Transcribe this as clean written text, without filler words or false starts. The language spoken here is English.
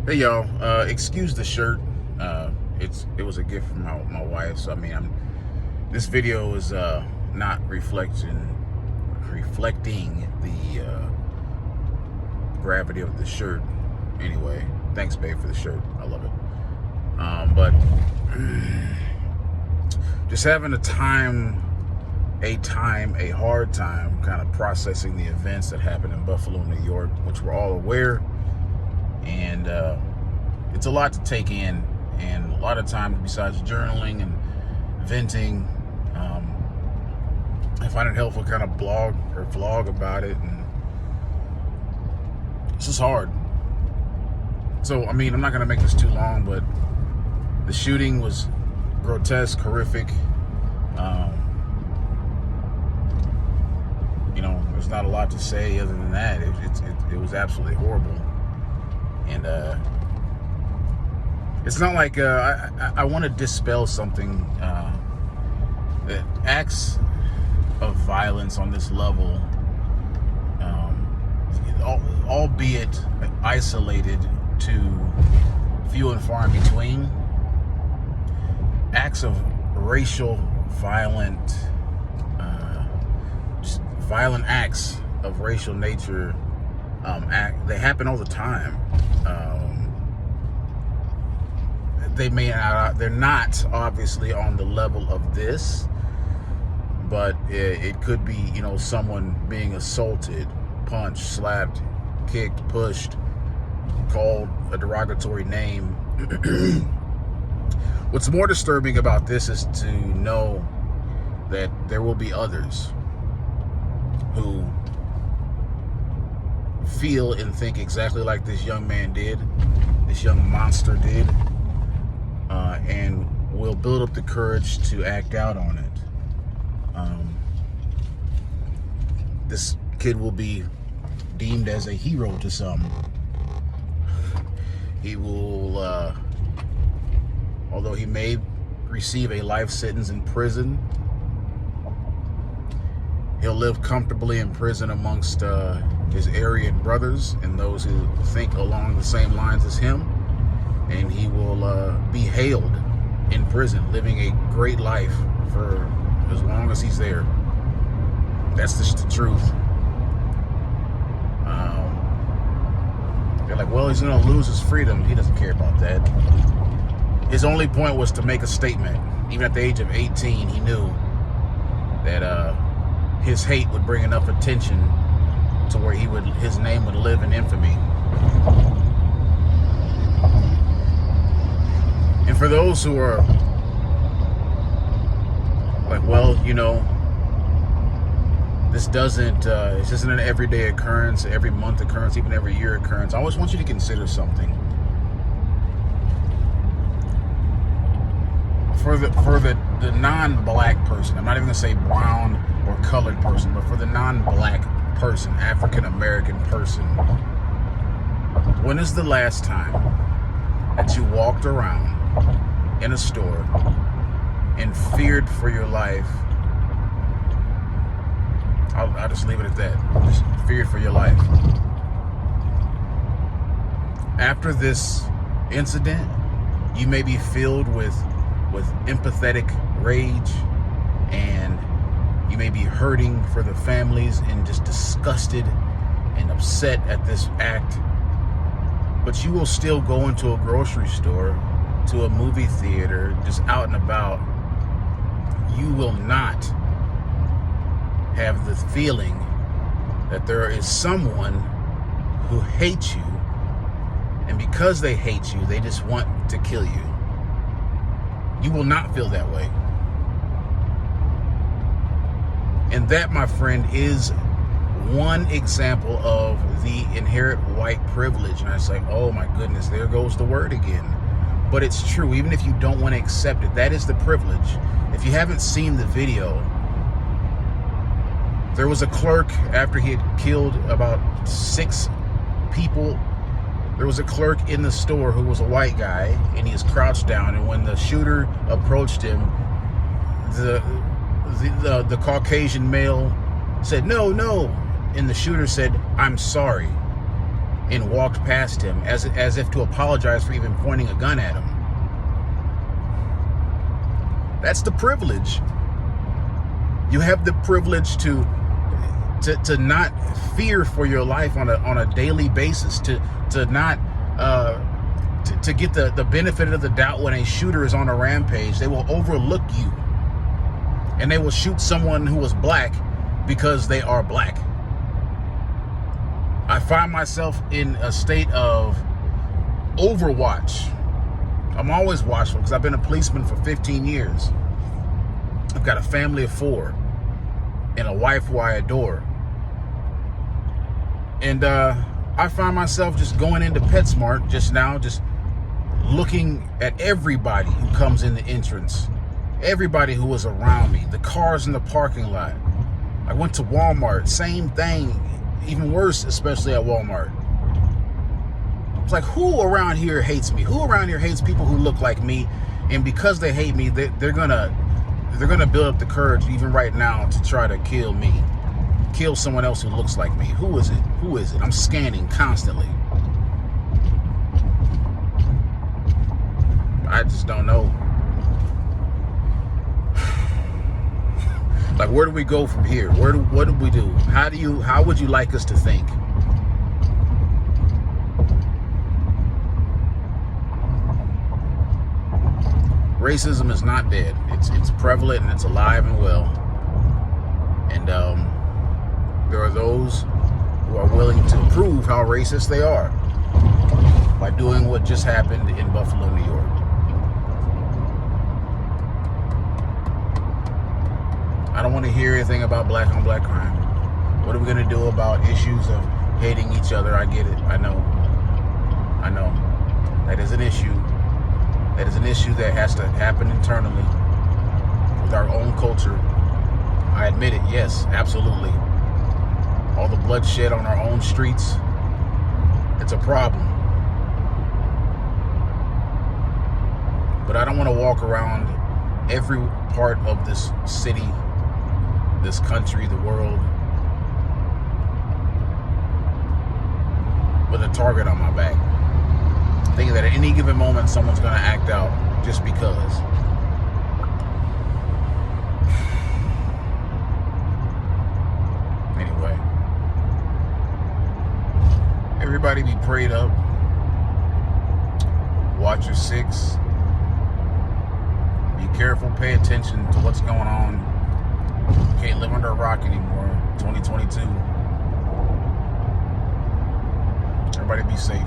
Hey y'all, excuse the shirt. It was a gift from my wife, so I mean, this video is not reflecting the gravity of the shirt. Anyway, thanks, babe, for the shirt. I love it. But just having a hard time kind of processing the events that happened in Buffalo, New York, which we're all aware. And it's a lot to take in, and a lot of times, besides journaling and venting, I find it helpful to kind of blog or vlog about it, and it's just hard. So, I mean, I'm not going to make this too long, but the shooting was grotesque, horrific. There's not a lot to say other than that. It was absolutely horrible. And it's not like I want to dispel something that acts of violence on this level, albeit isolated to few and far in between. Acts of racial violent acts of racial nature. They happen all the time. They're not obviously on the level of this, but it could be, someone being assaulted, punched, slapped, kicked, pushed, called a derogatory name. What's more disturbing about this is to know that there will be others who feel and think exactly like this young man did, this young monster did, and will build up the courage to act out on it. This kid will be deemed as a hero to some. He will, although he may receive a life sentence in prison, he'll live comfortably in prison amongst his Aryan brothers and those who think along the same lines as him. And he will be hailed in prison, living a great life for as long as he's there. That's just the truth. They're like, well, he's going to lose his freedom. He doesn't care about that. His only point was to make a statement. Even at the age of 18, he knew that his hate would bring enough attention to where his name would live in infamy. And for those who are like, well, this isn't an everyday occurrence, every month occurrence, even every year occurrence. I always want you to consider something. For the non-black person, I'm not even going to say brown or colored person, but for the non-black person, African American person, when is the last time that you walked around in a store and feared for your life? I'll just leave it at that. Just feared for your life. After this incident, you may be filled with empathetic rage, and you may be hurting for the families and just disgusted and upset at this act, but you will still go into a grocery store, to a movie theater, just out and about. You will not have the feeling that there is someone who hates you, and because they hate you, they just want to kill you. You will not feel that way. And that, my friend, is one example of the inherent white privilege. And I was like, oh my goodness, there goes the word again. But it's true, even if you don't want to accept it, that is the privilege. If you haven't seen the video, there was a clerk, after he had killed about 6 people, there was a clerk in the store who was a white guy, and he was crouched down, and when the shooter approached him, the Caucasian male said, no, and the shooter said, I'm sorry. and walked past him as if to apologize for even pointing a gun at him. That's the privilege. You have the privilege to not fear for your life on a daily basis, to not to get the benefit of the doubt when a shooter is on a rampage. They will overlook you, and they will shoot someone who was black because they are black. I find myself in a state of overwatch. I'm always watchful because I've been a policeman for 15 years. I've got a family of 4 and a wife who I adore. And I find myself just going into PetSmart just now, just looking at everybody who comes in the entrance, everybody who is around me, the cars in the parking lot. I went to Walmart, same thing, even worse, especially at Walmart. It's like, who around here hates me? Who around here hates people who look like me? And because they hate me, they're gonna build up the courage even right now to try to kill me, kill someone else who looks like me. Who is it? Who is it? I'm scanning constantly. I just don't know. Like, where do we go from here? What do we do? How would you like us to think? Racism is not dead. It's prevalent and it's alive and well. And there are those who are willing to prove how racist they are by doing what just happened in Buffalo, New York. I don't want to hear anything about black on black crime. What are we going to do about issues of hating each other? I get it. I know. That is an issue. That is an issue that has to happen internally with our own culture. I admit it. Yes, absolutely. All the bloodshed on our own streets, it's a problem. But I don't want to walk around every part of this city, this country, the world, with a target on my back, thinking that at any given moment someone's going to act out just because. Anyway, everybody be prayed up. Watch your 6. Be careful, pay attention to what's going on. Can't live under a rock anymore. 2022. Everybody be safe.